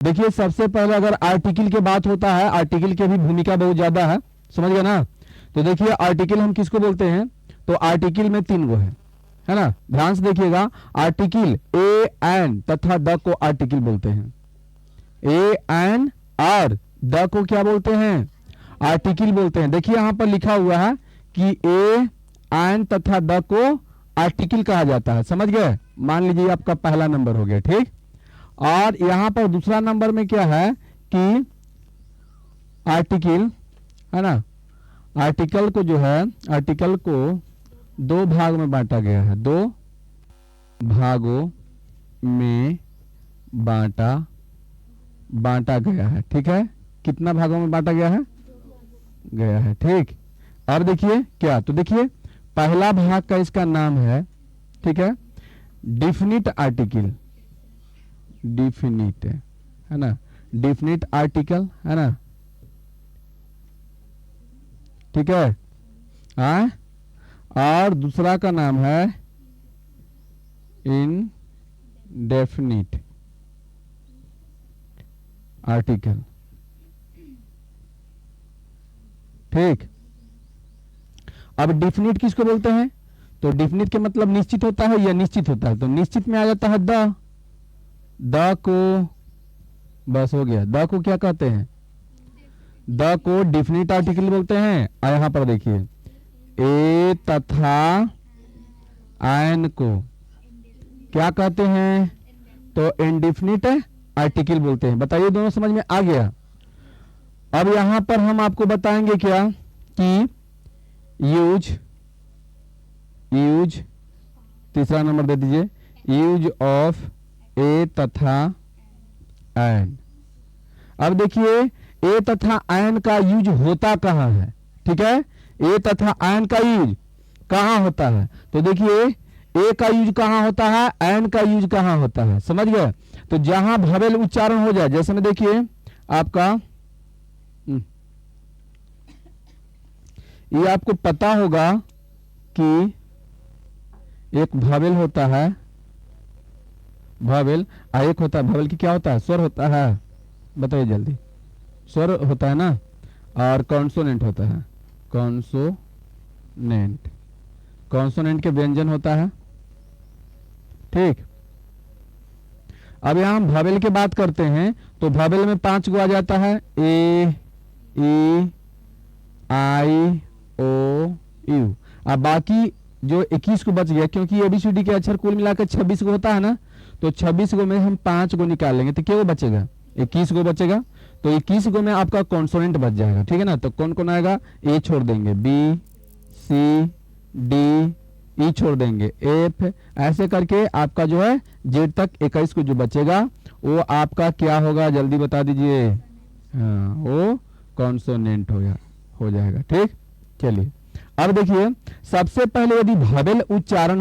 देखिए सबसे पहले अगर आर्टिकल की बात होता है, आर्टिकल की भी भूमिका बहुत ज्यादा है, समझ गए ना। तो देखिए आर्टिकल हम किसको बोलते हैं, तो आर्टिकल में 3 गो है ना, ध्यान से देखिएगा। आर्टिकल ए एन तथा द को आर्टिकल बोलते हैं। ए एन और द को क्या बोलते हैं, आर्टिकल बोलते हैं। देखिए यहां पर लिखा हुआ है कि ए एन तथा द को आर्टिकल कहा जाता है, समझ गए। मान लीजिए आपका पहला नंबर हो गया, ठीक। और यहां पर दूसरा नंबर में क्या है कि आर्टिकल है ना, आर्टिकल को जो है, आर्टिकल को 2 भाग में बांटा गया है, 2 भागों में बांटा गया है, ठीक है। कितना भागों में बांटा गया है, ठीक। और देखिए क्या, तो देखिए पहला भाग का इसका नाम है, ठीक है, डिफिनिट आर्टिकल, डिफिनिट है ना, डिफिनिट आर्टिकल है ना, ठीक है। और दूसरा का नाम है इनडेफिनिट आर्टिकल, ठीक। अब डिफिनिट किसको बोलते हैं, तो डिफिनिट के मतलब निश्चित होता है या निश्चित होता है, तो निश्चित में आ जाता है द को, बस हो गया। द को क्या कहते हैं, द को डिफिनिट आर्टिकल बोलते हैं। और यहां पर देखिए ए तथा एन को क्या कहते हैं, तो इंडेफिनिट आर्टिकल बोलते हैं। बताइए दोनों समझ में आ गया। अब यहां पर हम आपको बताएंगे क्या कि यूज तीसरा नंबर दे दीजिए, यूज ऑफ ए तथा एन। अब देखिए ए तथा एन का यूज होता कहां है, ठीक है। ए तथा एन का यूज कहां होता है, तो देखिए ए का यूज कहां होता है, एन का यूज कहां होता है, समझ गए। तो जहां भवेल उच्चारण हो जाए, जैसे में देखिए आपका ये आपको पता होगा कि एक भवेल होता है, भवेल एक होता है, भवेल की क्या होता है, स्वर होता है, बताइए जल्दी। स्वर होता है ना, और कॉन्सोनेंट होता है, कॉन्सोनेंट के व्यंजन होता है, ठीक। अब यहां हम भवेल की बात करते हैं, तो भवेल में 5 गो आ जाता है, ए ई आई ओ यू। अब बाकी जो 21 को बच गया, क्योंकि एबीसीडी के अक्षर कुल मिलाकर 26 को होता है ना, तो 26 को में हम 5 को निकाल लेंगे, तो क्या वो बचेगा, 21 को बचेगा। तो 21 को में आपका कॉन्सोनेंट बच जाएगा, ठीक है ना। तो कौन कौन आएगा, ए छोड़ देंगे, बी सी डी, ई छोड़ देंगे, एफ, ऐसे करके आपका जो है जेड तक 21 को जो बचेगा वो आपका क्या होगा, जल्दी बता दीजिए। हाँ, वो कॉन्सोनेंट हो जाएगा, ठीक। चलिए अब देखिए, सबसे पहले यदि भवेल उच्चारण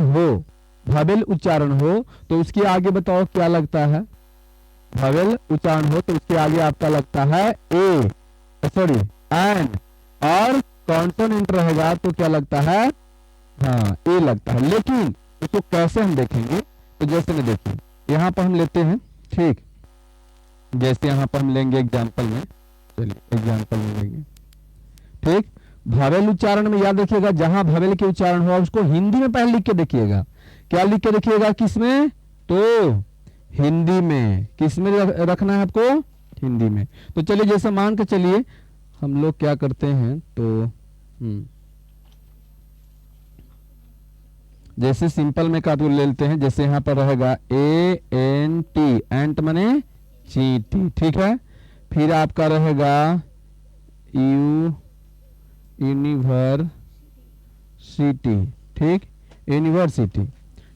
हो तो उसके आगे बताओ क्या लगता है, भवेल उच्चारण हो तो उसके आगे आपका लगता है एन, और कॉन्सोनेंट रहेगा तो क्या लगता है, हाँ ए लगता है। लेकिन उसको कैसे हम देखेंगे, तो जैसे में देखिए यहां पर हम लेते हैं, ठीक। जैसे यहां पर हम लेंगे एग्जाम्पल में, चलिए एग्जाम्पल में लेंगे, ठीक। भवेल उच्चारण में याद रखिएगा, जहां भवेल के उच्चारण हुआ उसको हिंदी में पहले लिख के देखिएगा। क्या लिख के देखिएगा, किसमें, तो हिंदी में। किसमें रखना है आपको, हिंदी में। तो चलिए जैसे मान के चलिए हम लोग क्या करते हैं, तो जैसे सिंपल में का ले लेते हैं, जैसे यहां पर रहेगा ए एन टी, एंट माने चींटी, ठीक है। फिर आपका रहेगा यूनिवर्सिटी, ठीक, यूनिवर्सिटी,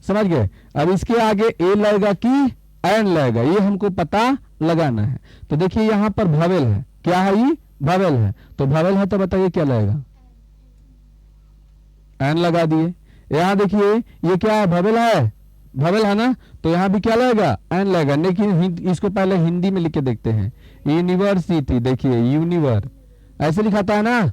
समझ गए। अब इसके आगे ए लगेगा कि एन लगेगा, ये हमको पता लगाना है। तो देखिए यहां पर भवेल है, क्या है, ये भवेल है, तो भवेल है तो बताइए क्या लगेगा, एन लगा दिए। यहां देखिए ये क्या है, भवेल है ना, तो यहां भी क्या लगेगा, एन लगेगा। लेकिन इसको पहले हिंदी में लिख के देखते हैं, यूनिवर्सिटी, देखिए यूनिवर ऐसे लिखाता है ना,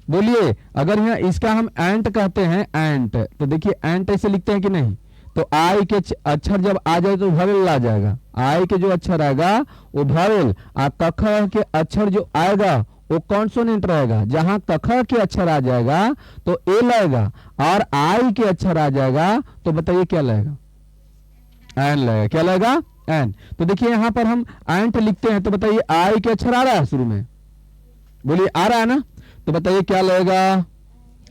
बोलिए। अगर यहाँ इसका हम एंट कहते हैं, एंट, तो देखिए एंट ऐसे लिखते हैं कि नहीं, तो आई के अक्षर जब आ जाए तो भवेल आ जाएगा, आई के जो अक्षर आएगा वो भवेल, और कख के अक्षर जो आएगा वो कॉन्सोनेंट रहेगा। जहां कख के अक्षर आ जाएगा तो ए लगेगा, और आई के अक्षर आ जाएगा तो बताइए क्या लगेगा, एन लगेगा। क्या लगेगा, एन। तो देखिए यहां पर हम एंट लिखते हैं, तो बताइए आई के अक्षर आ रहा है शुरू में, बोलिए आ रहा है ना, तो बताइए क्या लगेगा,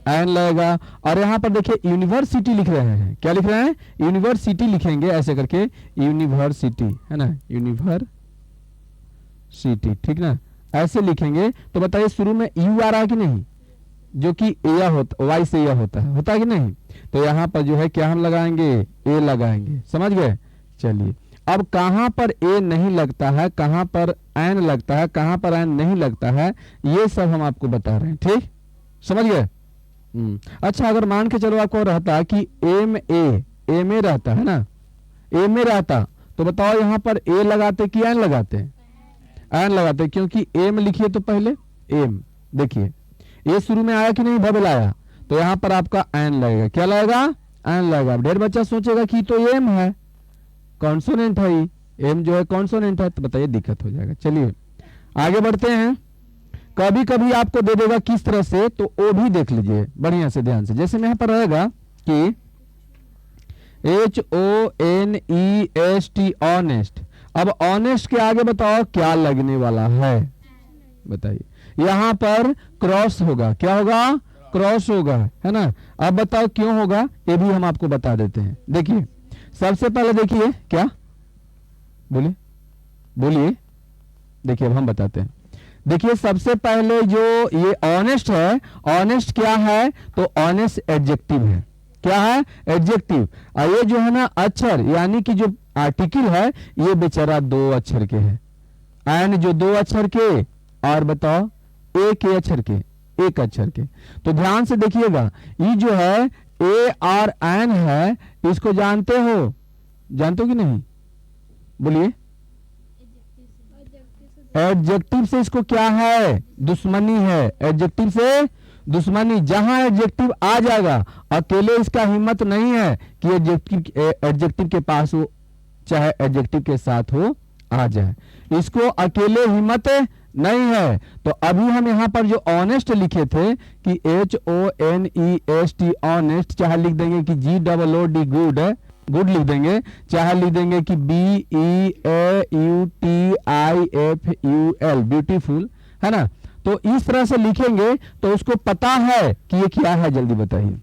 एन लगेगा। और यहां पर देखिए यूनिवर्सिटी लिख रहे हैं, क्या लिख रहे हैं, यूनिवर्सिटी लिखेंगे ऐसे करके, यूनिवर्सिटी है ना, यूनिवर्सिटी, ठीक ना, ऐसे लिखेंगे। तो बताइए शुरू में यू आ रहा है कि नहीं, जो कि ए होता, वाई से यह होता है कि नहीं। तो यहां पर जो है क्या हम लगाएंगे, ए लगाएंगे, समझ गए। चलिए अब कहां पर ए नहीं लगता है, कहां पर एन लगता है, कहां पर एन नहीं लगता है, ये सब हम आपको बता रहे हैं, ठीक, समझ गए। अच्छा, अगर मान के चलो आपको रहता कि ए में रहता है ना, ए में रहता, तो बताओ यहां पर ए लगाते कि एन लगाते, एन लगाते, क्योंकि ए में लिखिए तो पहले एम, देखिए ये शुरू में आया कि नहीं, भवेल आया, तो यहां पर आपका एन लगेगा। क्या लगेगा, एन लगेगा। ढेर बच्चा सोचेगा कि तो एम है, कॉन्सोनेंट है, एम जो है कॉन्सोनेंट है, तो बताइए दिक्कत हो जाएगा। चलिए आगे बढ़ते हैं। कभी कभी आपको दे देगा किस तरह से, तो वो भी देख लीजिए बढ़िया से ध्यान से। जैसे यहाँ पर रहेगा कि HONEST, ऑनेस्ट। अब ऑनेस्ट के आगे बताओ क्या लगने वाला है, बताइए। यहां पर क्रॉस होगा, क्या होगा, क्रॉस होगा, है ना। अब बताओ क्यों होगा, ये भी हम आपको बता देते हैं। देखिए सबसे पहले देखिए, क्या बोलिए, बोलिए, देखिए अब हम बताते हैं। देखिए सबसे पहले जो ये ऑनेस्ट है, ऑनेस्ट क्या है, तो ऑनेस्ट एडजेक्टिव है, क्या है, एडजेक्टिव। और ये जो है ना अक्षर, यानी कि जो आर्टिकल है, ये बेचारा 2 अक्षर के है, एन जो 2 अक्षर के, और बताओ एक अक्षर के, 1 अक्षर के। तो ध्यान से देखिएगा, ये जो है ए और एन है, इसको जानते हो, जानते हो कि नहीं, बोलिए। एडजेक्टिव से इसको क्या है, दुश्मनी है, एडजेक्टिव से दुश्मनी। जहां एडजेक्टिव आ जाएगा, अकेले इसका हिम्मत नहीं है कि एडजेक्टिव के पास हो, चाहे एडजेक्टिव के साथ हो आ जाए, इसको अकेले हिम्मत नहीं है। तो अभी हम यहाँ पर जो ऑनेस्ट लिखे थे कि HONEST, ऑनेस्ट, चाहे लिख देंगे कि GOOD, गुड, गुड लिख देंगे, चाहे लिख देंगे कि BEAUTIFUL, ब्यूटीफुल, है ना। तो इस तरह से लिखेंगे तो उसको पता है कि ये क्या है, जल्दी बताइए।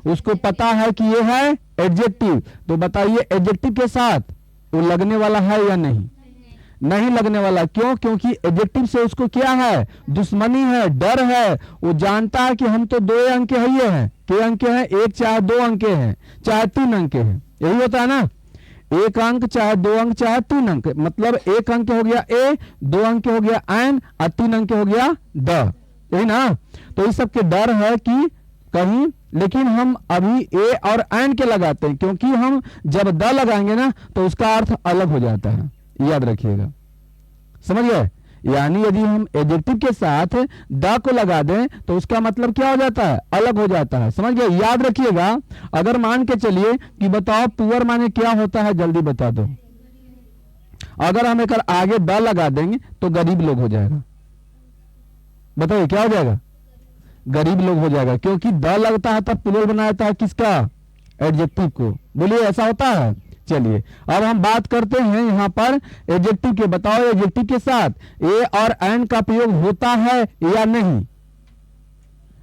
उसको पता है कि ये है एडजेक्टिव, तो बताइए एडजेक्टिव के साथ वो लगने वाला है या नहीं, नहीं लगने वाला। क्यों, क्योंकि एडजेक्टिव से उसको क्या है, दुश्मनी है, डर है। वो जानता है कि हम तो 2 अंक है, ये हैं, के अंक हैं, 1 चाहे 2 अंक हैं, चाहे 3 अंक हैं, यही होता है ना, 1 अंक चाहे 2 अंक चाहे 3 अंक, मतलब 1 अंक हो गया ए, 2 अंक हो गया एन, और 3 अंक हो गया द, यही ना। तो इस सब के डर है कि कहीं, लेकिन हम अभी ए और एन के लगाते हैं, क्योंकि हम जब द लगाएंगे ना तो उसका अर्थ अलग हो जाता है, याद रखिएगा, समझ गए। यानी यदि हम एडजेक्टिव के साथ द को लगा दें तो उसका मतलब क्या हो जाता है, अलग हो जाता है, समझ गए। याद रखिएगा। अगर मान के चलिए कि बताओ पुअर माने क्या होता है, जल्दी बता दो। अगर हम एक आगे द लगा देंगे तो गरीब लोग हो जाएगा, बताइए क्या हो जाएगा, गरीब लोग हो जाएगा, क्योंकि द लगता है तब प्लूरल बनाता है किसका, एडजेक्टिव को। बोलिए ऐसा होता है। चलिए अब हम बात करते हैं यहाँ पर एडजेक्टिव के। बताओ एडजेक्टिव के साथ ए और एन का प्रयोग होता है या नहीं,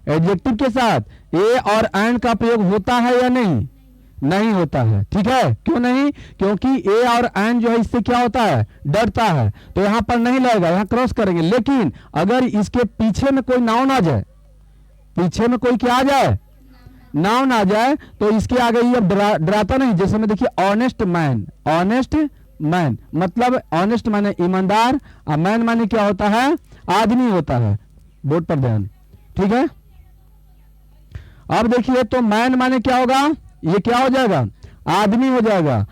एडजेक्टिव के साथ ए और एन का प्रयोग होता है या नहीं, नहीं होता है, ठीक है। क्यों नहीं, क्योंकि ए और एन जो है इससे क्या होता है, डरता है, तो यहां पर नहीं लगेगा, यहां क्रॉस करेंगे। लेकिन अगर इसके पीछे में कोई नाउन आ जाए, पीछे में कोई क्या आ जाए, नाउन आ जाए, तो इसके आगे ये डराता नहीं। जैसे में देखिए ऑनेस्ट मैन, ऑनेस्ट मैन मतलब ऑनेस्ट माने ईमानदार, और मैन माने क्या होता है, आदमी होता है, बोर्ड पर ध्यान, ठीक है। अब देखिए तो मैन माने क्या होगा, ये क्या हो जाएगा, आदमी हो जाएगा,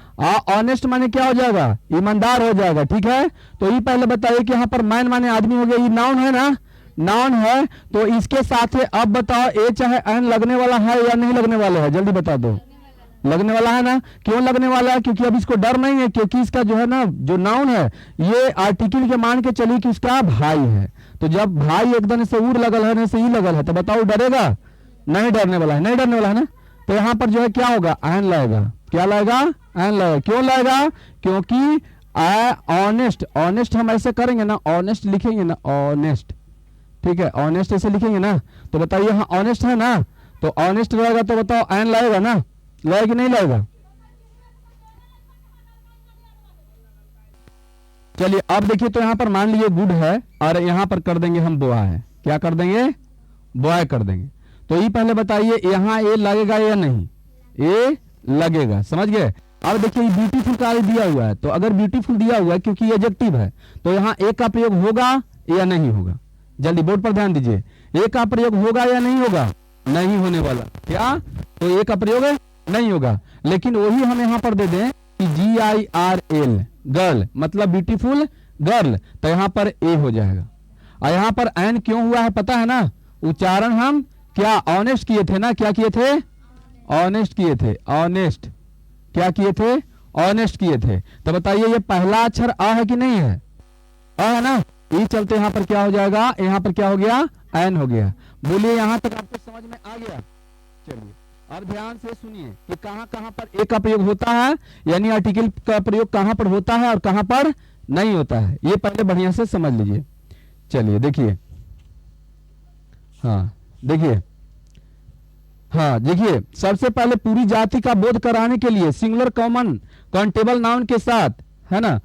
ऑनेस्ट माने क्या हो जाएगा, ईमानदार हो जाएगा, ठीक है। तो ये पहले बताइए कि यहाँ पर मैन माने आदमी हो गया, ये नाउन है ना, नाउन है, तो इसके साथ है। अब बताओ ए चाहे एन लगने वाला है या नहीं लगने वाला है, जल्दी बता दो, लगने वाला है ना। क्यों लगने वाला है? क्योंकि अब इसको डर नहीं है, क्योंकि इसका जो है ना जो नाउन है ये आर्टिकल के मान के चलिए कि उसका भाई है। तो जब भाई एकदम से उर लगल है ना से ही लगल है तो बताओ डरेगा? नहीं डरने वाला है, नहीं डरने वाला है ना। तो यहाँ पर जो है क्या होगा? एन लाएगा। क्या लाएगा? एन लाएगा। क्यों लाएगा? क्योंकि ऑनेस्ट, ऑनेस्ट हम ऐसे करेंगे ना, ऑनेस्ट लिखेंगे ना, ऑनेस्ट, ठीक है, ऑनेस्ट ऐसे लिखेंगे ना। तो बताइए हाँ ऑनेस्ट है ना, तो ऑनेस्ट रहेगा तो बताओ एन लाएगा ना, लाएगा कि नहीं लाएगा? चलिए अब देखिए, तो यहां पर मान लीजिए गुड है और यहां पर कर देंगे हम बॉय है। क्या कर देंगे? बॉय कर देंगे। तो ये पहले बताइए यहां ए लगेगा या नहीं? ए लगेगा, समझ गए। अब देखिए ब्यूटीफुल का दिया हुआ है, तो अगर ब्यूटीफुल दिया हुआ है क्योंकि एडजेक्टिव है तो यहाँ ए का प्रयोग होगा या नहीं होगा? जल्दी बोर्ड पर ध्यान दीजिए। ए का प्रयोग होगा या नहीं होगा? नहीं होने वाला। क्या? तो ए का प्रयोग नहीं होगा। लेकिन वही हम यहाँ पर दे दें कि GIRL, गर्ल, मतलब ब्यूटीफुल गर्ल, तो यहाँ पर ए हो जाएगा। और यहाँ पर एन क्यों हुआ है पता है ना? उच्चारण हम क्या ऑनेस्ट किए थे ना? क्या किए थे? ऑनेस्ट किए थे। ऑनेस्ट क्या किए थे? ऑनेस्ट किए थे। तो बताइए ये पहला अक्षर अ है कि नहीं है? अ है ना। ये चलते यहाँ पर क्या हो जाएगा? यहाँ पर क्या हो गया? एन हो गया। बोलिए यहाँ तक आपको समझ में आ गया? चलिए अब ध्यान से सुनिए कि कहां कहां पर ए का प्रयोग होता है, यानी आर्टिकल का प्रयोग कहां पर होता है और कहां पर नहीं होता है, ये पहले बढ़िया से समझ लीजिए। चलिए देखिए, हाँ देखिए, हाँ देखिए, सबसे पहले पूरी जाति का बोध कराने के लिए सिंगुलर कॉमन काउंटेबल नाउन के साथ, है ना,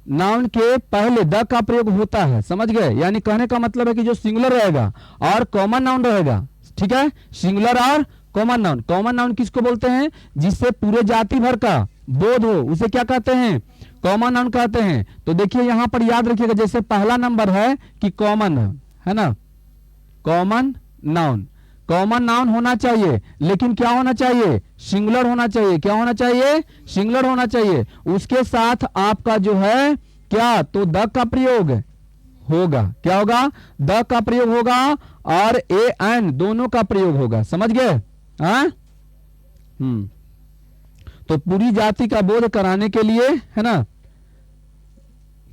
नाउन के पहले द का प्रयोग होता है, समझ गए। यानी कहने का मतलब है कि जो सिंगुलर रहेगा और कॉमन नाउन रहेगा, ठीक है, सिंगुलर और कॉमन नाउन। कॉमन नाउन किसको बोलते हैं? जिससे पूरे जाति भर का बोध हो, उसे क्या कहते हैं? कॉमन नाउन कहते हैं। तो देखिए यहां पर याद रखिएगा, जैसे पहला नंबर है कि कॉमन नाउन, है ना, कॉमन नाउन। कॉमन नाउन होना चाहिए, लेकिन क्या होना चाहिए? सिंगुलर होना चाहिए। क्या होना चाहिए? सिंगुलर होना चाहिए। उसके साथ आपका जो है क्या, तो द का प्रयोग होगा। क्या होगा? द का प्रयोग होगा और ए एन दोनों का प्रयोग होगा, समझ गए? हाँ, तो पूरी जाति का बोध कराने के लिए, है ना,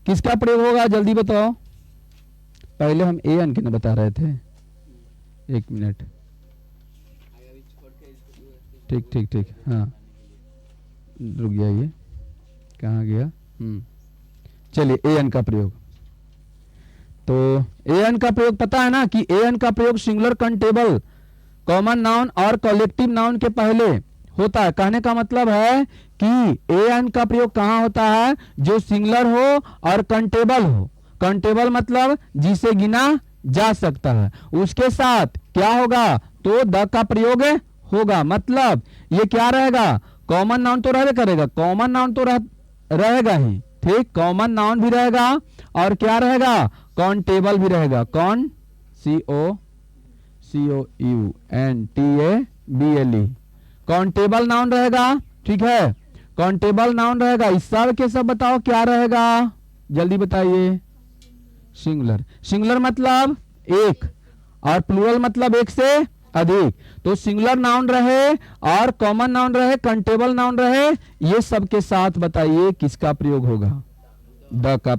किसका प्रयोग होगा? जल्दी बताओ। पहले हम ए एन के ना बता रहे थे, एक मिनट, ठीक ठीक ठीक, हाँ रुक गया, ये कहाँ गया? चलिए ए एन का प्रयोग। तो ए एन का प्रयोग पता है ना कि ए एन का प्रयोग सिंगुलर काउंटेबल कॉमन नाउन और कलेक्टिव नाउन के पहले होता है। कहने का मतलब है कि ए एन का प्रयोग कहाँ होता है? जो सिंगुलर हो और काउंटेबल हो। काउंटेबल मतलब जिसे गिना जा सकता है, उसके साथ क्या होगा? तो द का प्रयोग होगा। मतलब ये क्या रहेगा? कॉमन नाउन तो रहने करेगा, कॉमन नाउन तो रहेगा ही, ठीक, कॉमन नाउन भी रहेगा और क्या रहेगा? काउंटेबल भी रहेगा। कौन? COUNTABLE, काउंटेबल नाउन रहेगा, ठीक है, काउंटेबल नाउन रहेगा। इस सब के सब बताओ क्या रहेगा? जल्दी बताइए। सिंगुलर। सिंगुलर मतलब एक और प्लूरल मतलब एक से अधिक। तो सिंगुलर नाउन रहे और कॉमन नाउन रहे, काउंटेबल नाउन रहे, ये सब के साथ बताइए किसका प्रयोग होगा? द का,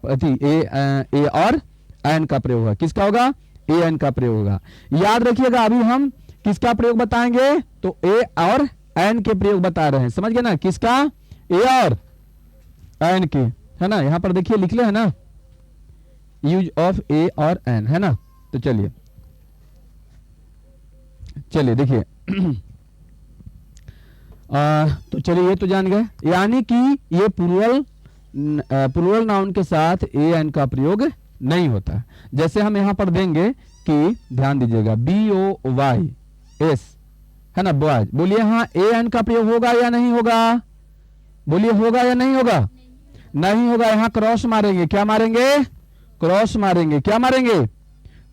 ए और एन का प्रयोग होगा। किसका होगा? ए एन का प्रयोग होगा। याद रखिएगा अभी हम किसका प्रयोग बताएंगे? तो ए और एन के प्रयोग बता रहे हैं, समझ गए ना? किसका? ए और एन के, है ना। यहां पर देखिए लिख ले, है ना, यूज ऑफ ए और एन, है ना। तो चलिए चलिए देखिए तो चलिए ये तो जान गए, यानी कि ये प्लूरल नाउन के साथ ए एन का प्रयोग नहीं होता। जैसे हम यहां पर देंगे कि ध्यान दीजिएगा BOYS, है ना, बॉयज। बोलिए हाँ ए एन का प्रयोग होगा या नहीं होगा? बोलिए होगा या नहीं होगा? नहीं होगा। यहां क्रॉस मारेंगे। क्या मारेंगे? क्रॉस मारेंगे। क्या मारेंगे?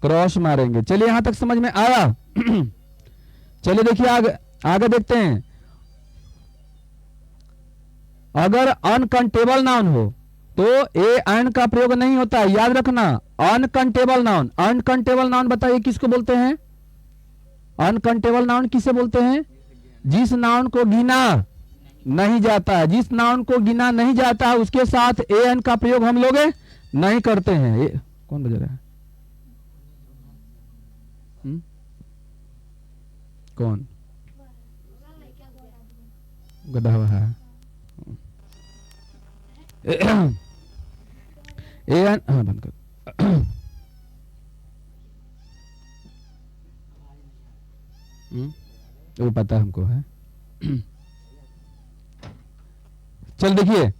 क्रॉस मारेंगे। चलिए यहां तक समझ में आया? चलिए देखिए आगे देखते हैं। अगर अनकाउंटेबल नाउन हो तो ए एन का प्रयोग नहीं होता है, याद रखना। अनकाउंटेबल नाउन, अनकाउंटेबल नाउन बताइए किसको बोलते हैं? अनकाउंटेबल नाउन किसे बोलते हैं? जिस नाउन को गिना नहीं जाता है। जिस नाउन को गिना नहीं जाता है उसके साथ ए एन का प्रयोग हम लोग नहीं करते हैं। कौन बजा रहा है? कौन? गधा हुआ है। ए एन, हाँ बंद कर। वो पता हमको है। चल देखिए,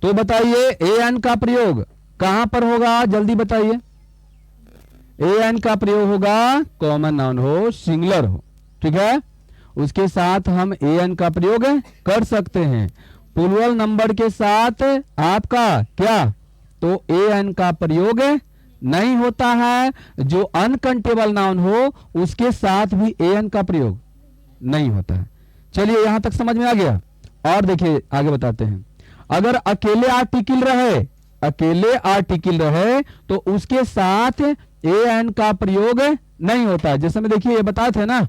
तो बताइए ए एन का प्रयोग कहां पर होगा, जल्दी बताइए। ए एन का प्रयोग होगा कॉमन नाउन हो, सिंगुलर हो, ठीक है, उसके साथ हम ए एन का प्रयोग कर सकते हैं। प्लूरल नंबर के साथ आपका क्या, तो ए एन का प्रयोग नहीं होता है। जो अनकंटेबल नाउन हो उसके साथ भी ए एन का प्रयोग नहीं होता है। चलिए यहां तक समझ में आ गया। और देखिए आगे बताते हैं। अगर अकेले आर्टिकल रहे, अकेले आर्टिकल रहे तो उसके साथ ए एन का प्रयोग नहीं होता। जैसे में देखिए ये बताए थे ना,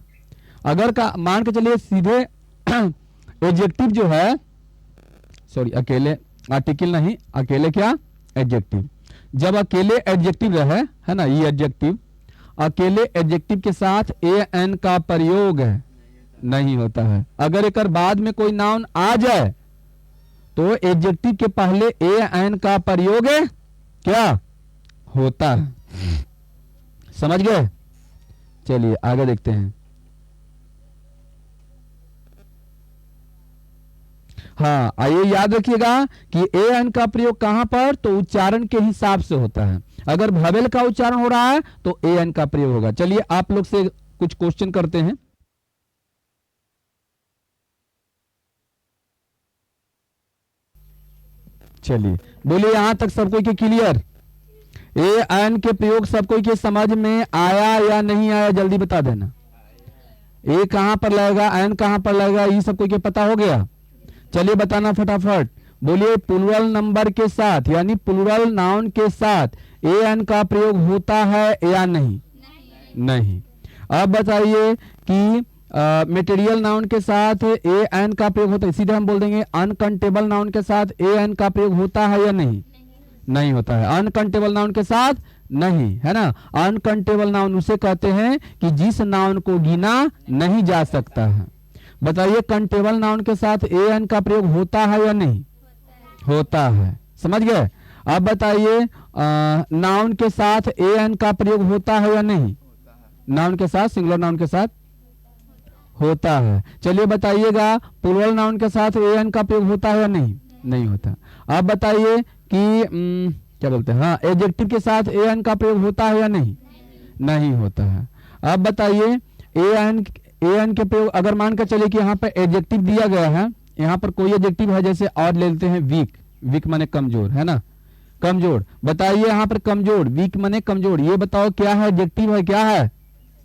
अगर का मान के चलिए सीधे एडजेक्टिव जो है, सॉरी अकेले आर्टिकल नहीं, अकेले क्या, एडजेक्टिव। जब अकेले एडजेक्टिव रहे, है ना, ये एडजेक्टिव, अकेले एडजेक्टिव के साथ ए एन का प्रयोग नहीं होता है। अगर एक बाद में कोई नाउन आ जाए तो एडजेक्टिव के पहले ए एन का प्रयोग क्या होता है। समझ गए? चलिए आगे देखते हैं। हाँ, आइए याद रखिएगा कि ए एन का प्रयोग कहां पर, तो उच्चारण के हिसाब से होता है। अगर भवेल का उच्चारण हो रहा है तो ए एन का प्रयोग होगा। चलिए आप लोग से कुछ क्वेश्चन करते हैं। चलिए बोलिए, यहां तक सब कोई के क्लियर? ए एन के प्रयोग सब कोई के समझ में आया या नहीं आया, जल्दी बता देना। ए कहां पर लगेगा, एन कहां पर लगेगा, ये सब कोई के पता हो गया? चलिए बताना फटाफट। बोलिए, प्लूरल नंबर के साथ यानी प्लूरल नाउन के साथ ए एन का प्रयोग होता है या नहीं? नहीं। अब बताइए कि मटेरियल नाउन के साथ ए एन का प्रयोग होता है, सीधे हम बोल देंगे अनकंटेबल नाउन के साथ ए एन का प्रयोग होता है या नहीं? नहीं होता है। अनकंटेबल नाउन के साथ नहीं, है ना। अनकंटेबल नाउन उसे कहते हैं कि जिस नाउन को गिना नहीं जा सकता है। बताइए, कंटेबल नाउन के साथ ए एन का प्रयोग होता है या नहीं? होता है। समझ गए? अब बताइए, नाउन के साथ ए एन का प्रयोग होता है या नहीं? नाउन के साथ, सिंगुलर नाउन के साथ होता है। चलिए बताइएगा, प्लूरल नाउन के साथ ए एन का प्रयोग होता है या नहीं? नहीं होता। अब बताइए कि क्या बोलते हैं, हाँ, एडजेक्टिव के साथ ए एन का प्रयोग होता है या नहीं? नहीं होता है। अब बताइए, ए एन के प्रयोग अगर मान कर चलिए कि यहाँ पर एडजेक्टिव दिया गया है, यहाँ पर कोई एडजेक्टिव है, जैसे और ले लेते हैं वीक, वीक माने कमजोर, है ना, कमजोर। बताइए यहाँ पर कमजोर, वीक माने कमजोर, ये बताओ क्या है, एडजेक्टिव है, क्या है,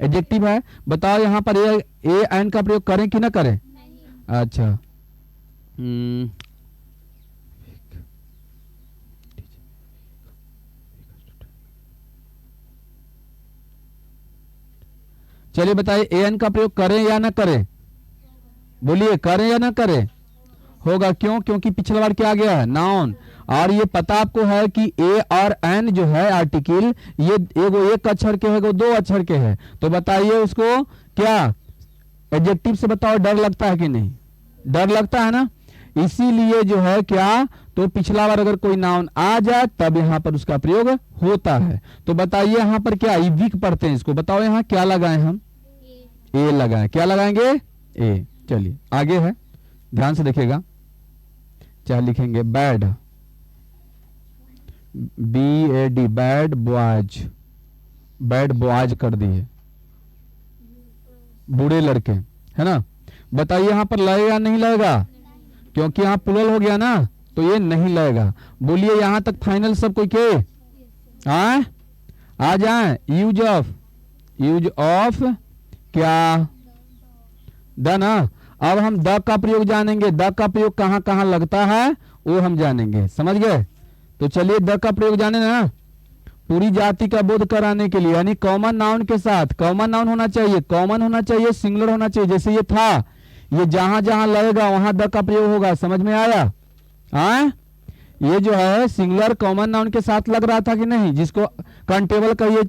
एडजेक्टिव है। बताओ यहाँ पर ए एन का प्रयोग करें कि ना करें? अच्छा, चलिए बताइए, ए एन का प्रयोग करें या ना करें? बोलिए, करें या ना करें? होगा। क्यों? क्योंकि पिछला बार क्या आ गया है, नाउन। और ये पता आपको है कि ए और एन जो है आर्टिकल, ये एगो एक अक्षर के है, एगो दो अक्षर के है। तो बताइए उसको क्या एडजेक्टिव से बताओ, डर लगता है कि नहीं? डर लगता है ना। इसीलिए जो है क्या, तो पिछला बार अगर कोई नाउन आ जाए तब यहाँ पर उसका प्रयोग होता है। तो बताइए यहाँ पर क्या, वीक पढ़ते हैं इसको, बताओ यहाँ क्या लगाएं हम? ए लगाएं। क्या लगाएंगे? ए। चलिए आगे है, ध्यान से देखिएगा। क्या लिखेंगे? Bad, BAD, bad boys, bad boys कर दिए, बुरे लड़के, है ना। बताइए यहाँ पर लगेगा नहीं लगेगा? क्योंकि यहाँ प्लूरल हो गया ना, तो ये नहीं लगेगा। बोलिए यहां तक फाइनल सब कोई के आ जाए। यूज ऑफ क्या, द ना। अब हम द का प्रयोग जानेंगे, द का प्रयोग कहां कहां लगता है वो हम जानेंगे। समझ गए? तो चलिए द का प्रयोग जाने ना, पूरी जाति का बोध कराने के लिए, यानी कॉमन नाउन के साथ, कॉमन नाउन होना चाहिए, कॉमन होना चाहिए, सिंगुलर होना चाहिए। जैसे ये था, ये जहां जहां लगेगा वहां द का प्रयोग होगा। समझ में आया? हाँ, ये जो है सिंगुलर कॉमन नाउन के साथ लग रहा था कि नहीं, जिसको कंटेबल कहिए,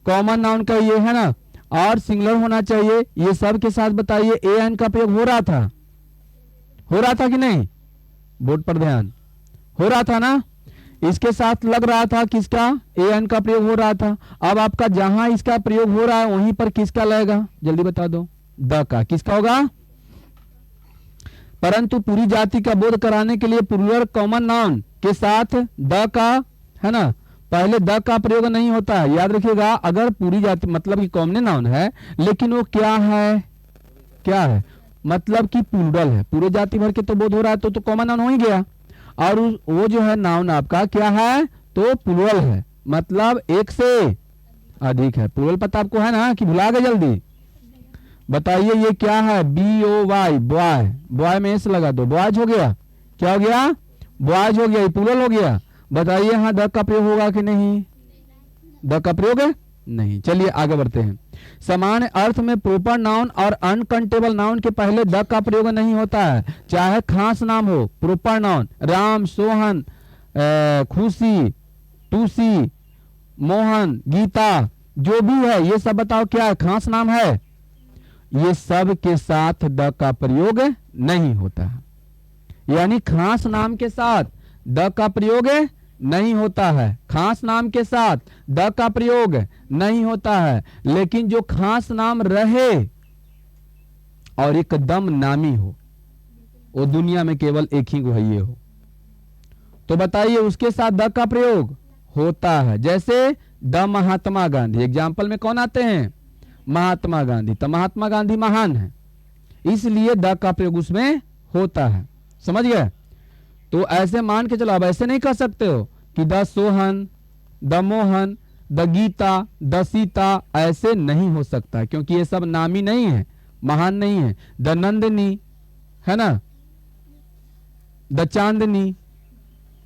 कॉमन नाउन कहिए, है ना, और सिंगुलर होना चाहिए, ये सब के साथ बताइए ए एन का प्रयोग हो रहा था कि नहीं? बोर्ड पर ध्यान, हो रहा था ना? इसके साथ लग रहा था किसका? ए एन का प्रयोग हो रहा था। अब आपका जहां इसका प्रयोग हो रहा है वहीं पर किसका लगेगा? जल्दी बता दो। द का। किसका होगा? परंतु पूरी जाति का बोध कराने के लिए प्लूरल कॉमन नाउन के साथ द का, है ना, पहले द का प्रयोग नहीं होता है। याद रखिएगा, अगर पूरी जाति मतलब कि कॉमन नाउन है लेकिन वो क्या है, क्या है, मतलब कि प्लूरल है, पूरे जाति भर के तो बोध हो रहा है तो कॉमन नाउन हो ही गया। और वो जो है नाउन आपका क्या है? तो प्लूरल है, मतलब एक से अधिक है। प्लूरल पता आपको है ना, कि भुला गए? जल्दी बताइए ये क्या है? BOY, boy. बॉय में एस लगा दो, बॉयज हो गया। क्या हो गया? बॉयज हो गया, ये प्लूरल हो गया। बताइए हाँ द का प्रयोग होगा कि नहीं? द का प्रयोग है नहीं। चलिए आगे बढ़ते हैं। सामान्य अर्थ में प्रॉपर नाउन और अनकंटेबल नाउन के पहले द का प्रयोग नहीं होता है, चाहे खास नाम हो। प्रॉपर नाउन राम, सोहन, खुशी, टूसी, मोहन, गीता, जो भी है ये सब बताओ क्या है? खास नाम है। ये सब के साथ द का प्रयोग नहीं होता है, यानी खास नाम के साथ द का प्रयोग नहीं होता है। खास नाम के साथ द का प्रयोग नहीं होता है, लेकिन जो खास नाम रहे और एकदम नामी हो, वो दुनिया में केवल एक ही को है, ये हो, तो बताइए उसके साथ द का प्रयोग होता है। जैसे द महात्मा गांधी, एग्जाम्पल में कौन आते हैं? महात्मा गांधी। तो महात्मा गांधी महान है, इसलिए द का प्रयोग उसमें होता है। समझ गए? तो ऐसे मान के चलो, अब ऐसे नहीं कह सकते हो कि the Sohan, the Mohan, the Gita, the Sita, ऐसे नहीं हो सकता, क्योंकि ये सब नामी नहीं है, महान नहीं है। द नंदिनी, है ना, द चांदनी,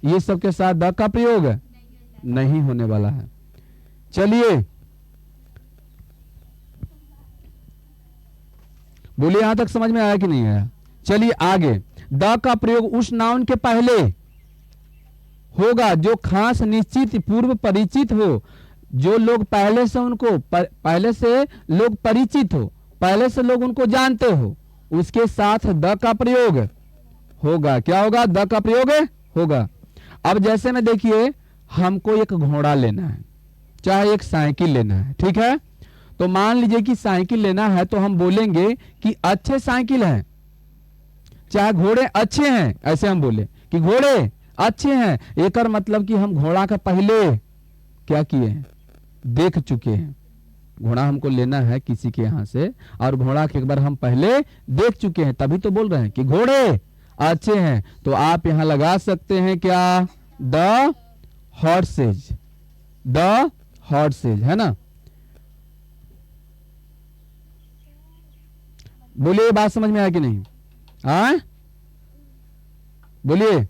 ये सब के साथ द का प्रयोग नहीं होने वाला है। चलिए बोलिए, यहां तक समझ में आया कि नहीं आया? चलिए आगे। द का प्रयोग उस नाउन के पहले होगा जो खास, निश्चित, पूर्व परिचित हो, जो लोग पहले से उनको पहले से लोग परिचित हो, पहले से लोग उनको जानते हो, उसके साथ द का प्रयोग होगा। क्या होगा? द का प्रयोग होगा। अब जैसे में देखिए, हमको एक घोड़ा लेना है, चाहे एक साइकिल लेना है, ठीक है? तो मान लीजिए कि साइकिल लेना है, तो हम बोलेंगे कि अच्छे साइकिल हैं, चाहे घोड़े अच्छे हैं, ऐसे हम बोले कि घोड़े अच्छे हैं। एक मतलब कि हम घोड़ा का पहले क्या किए हैं? देख चुके हैं। घोड़ा हमको लेना है किसी के यहां से, और घोड़ा के एक बार हम पहले देख चुके हैं, तभी तो बोल रहे हैं कि घोड़े अच्छे हैं। तो आप यहां लगा सकते हैं क्या? द हॉर्सेज, द हॉर्सेज, है ना? बोलिए, बात समझ में आया कि नहीं? हाँ बोलिए।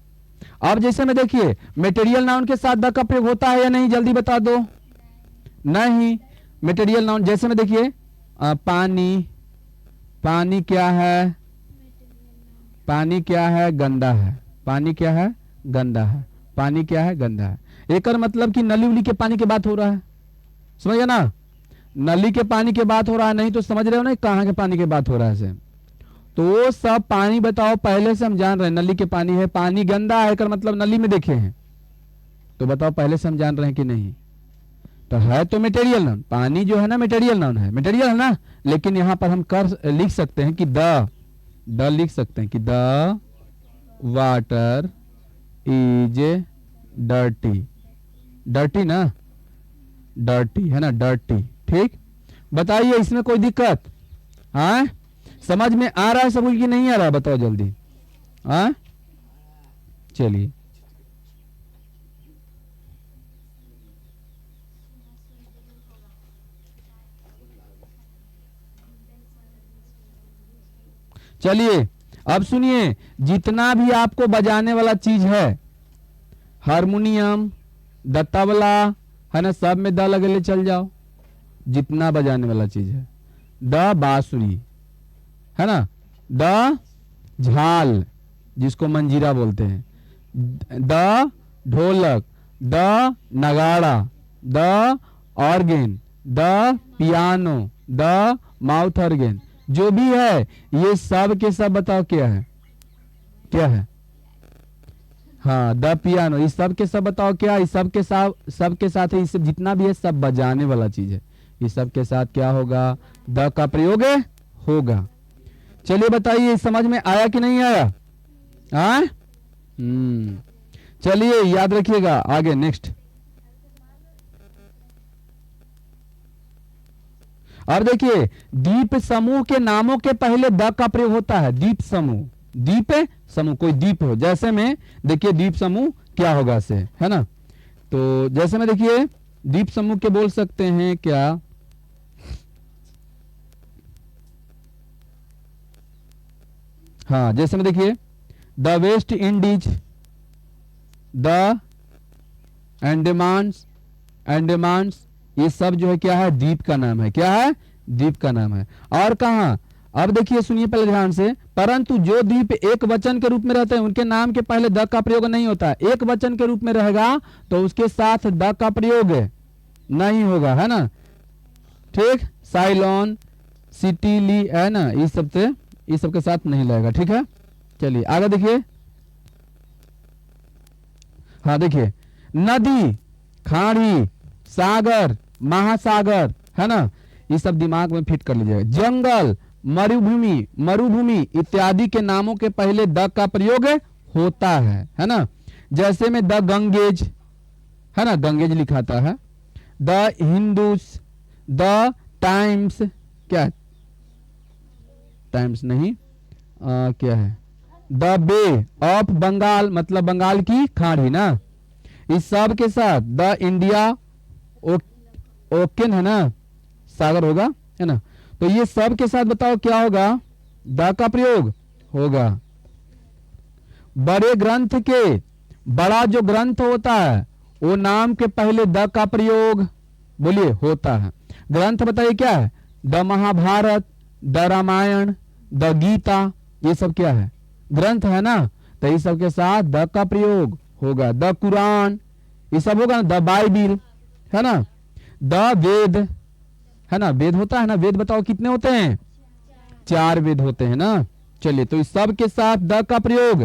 अब जैसे में देखिए, मटेरियल नाउन के साथ द का प्रयोग होता है या नहीं? जल्दी बता दो। नहीं। मटेरियल नाउन जैसे में देखिए, पानी, पानी क्या है? पानी क्या है? गंदा है। पानी क्या है? गंदा है। पानी क्या है? गंदा है। एक मतलब कि नली उली के पानी की बात हो रहा है, समझ गए ना? नली के पानी की बात हो रहा है, नहीं तो समझ रहे हो ना कहाँ के पानी की बात हो रहा है। तो वो सब पानी बताओ, पहले से हम जान रहे हैं नली के पानी है, पानी गंदा है कर मतलब नली में देखे हैं, तो बताओ पहले से हम जान रहे हैं कि नहीं? तो है तो मटेरियल नाउन, पानी जो है ना मटेरियल नाउन है, मटेरियल है ना। लेकिन यहां पर हम लिख सकते हैं कि द लिख सकते हैं कि the water is dirty, dirty ना, डर्टी है ना, डर्टी। ठीक, बताइए इसमें कोई दिक्कत? हाँ, समझ में आ रहा है सब कि नहीं आ रहा है? बताओ जल्दी। हाँ चलिए, चलिए अब सुनिए, जितना भी आपको बजाने वाला चीज है, हारमोनियम, द तबला, है ना, सब में द लगे चल जाओ। जितना बजाने वाला चीज है, द बांसुरी, है ना, द झाल जिसको मंजीरा बोलते हैं, द ढोलक, द नगाड़ा, the organ, the piano, the mouth organ, जो भी है ये सब के सब बताओ क्या है, क्या है? हाँ द पियानो, इस सब के सब बताओ क्या, इस सब के साथ है, इस जितना भी है सब बजाने वाला चीज है, इस सब के साथ क्या होगा, द का प्रयोग होगा। चलिए बताइए समझ में आया कि नहीं आया? हाँ चलिए याद रखिएगा आगे नेक्स्ट। और देखिए द्वीप समूह के नामों के पहले द का प्रयोग होता है। द्वीप समूह, द्वीप समूह, कोई द्वीप हो, जैसे में देखिए द्वीप समूह क्या होगा से, है ना? तो जैसे में देखिए द्वीप समूह के बोल सकते हैं क्या, हाँ जैसे में देखिए द वेस्ट इंडीज, द अंडमान्स, अंडमान्स, ये सब जो है क्या है, द्वीप का नाम है, क्या है, द्वीप का नाम है। और कहा, अब देखिए सुनिए पहले ध्यान से, परंतु जो द्वीप एक वचन के रूप में रहते हैं उनके नाम के पहले द का प्रयोग नहीं होता है। एक वचन के रूप में रहेगा तो उसके साथ द का प्रयोग नहीं होगा, है ना? ठीक, साइलोन, सिटीली, है ना, इस सब के साथ नहीं लगेगा, ठीक है? चलिए आगे देखिए, हाँ देखिए नदी, खाड़ी, सागर, महासागर, है ना, ये सब दिमाग में फिट कर लीजिएगा। जंगल, मरुभूमि, मरुभूमि इत्यादि के नामों के पहले द का प्रयोग होता है ना? जैसे में द गंगेज, है ना, गंगेज लिखाता है, द हिंदूस, द टाइम्स, क्या टाइम्स नहीं, क्या है, द बे ऑफ बंगाल, मतलब बंगाल की खाड़ी ना, इस सब के साथ द इंडिया ओकेन, है ना, सागर होगा, है ना? तो ये सब के साथ बताओ क्या होगा, द का प्रयोग होगा। बड़े ग्रंथ के, बड़ा जो ग्रंथ होता है वो नाम के पहले द का प्रयोग बोलिए होता है। ग्रंथ बताइए क्या है, the Mahabharata, the Ramayana, the Gita, ये सब क्या है, ग्रंथ है ना, तो इस सब के साथ द का प्रयोग होगा। द कुरान, ये सब होगा ना, द बाइबिल, है ना, द वेद, है ना, वेद होता है ना, वेद बताओ कितने होते हैं, 4 वेद होते हैं ना। चलिए तो इस सब के साथ द का प्रयोग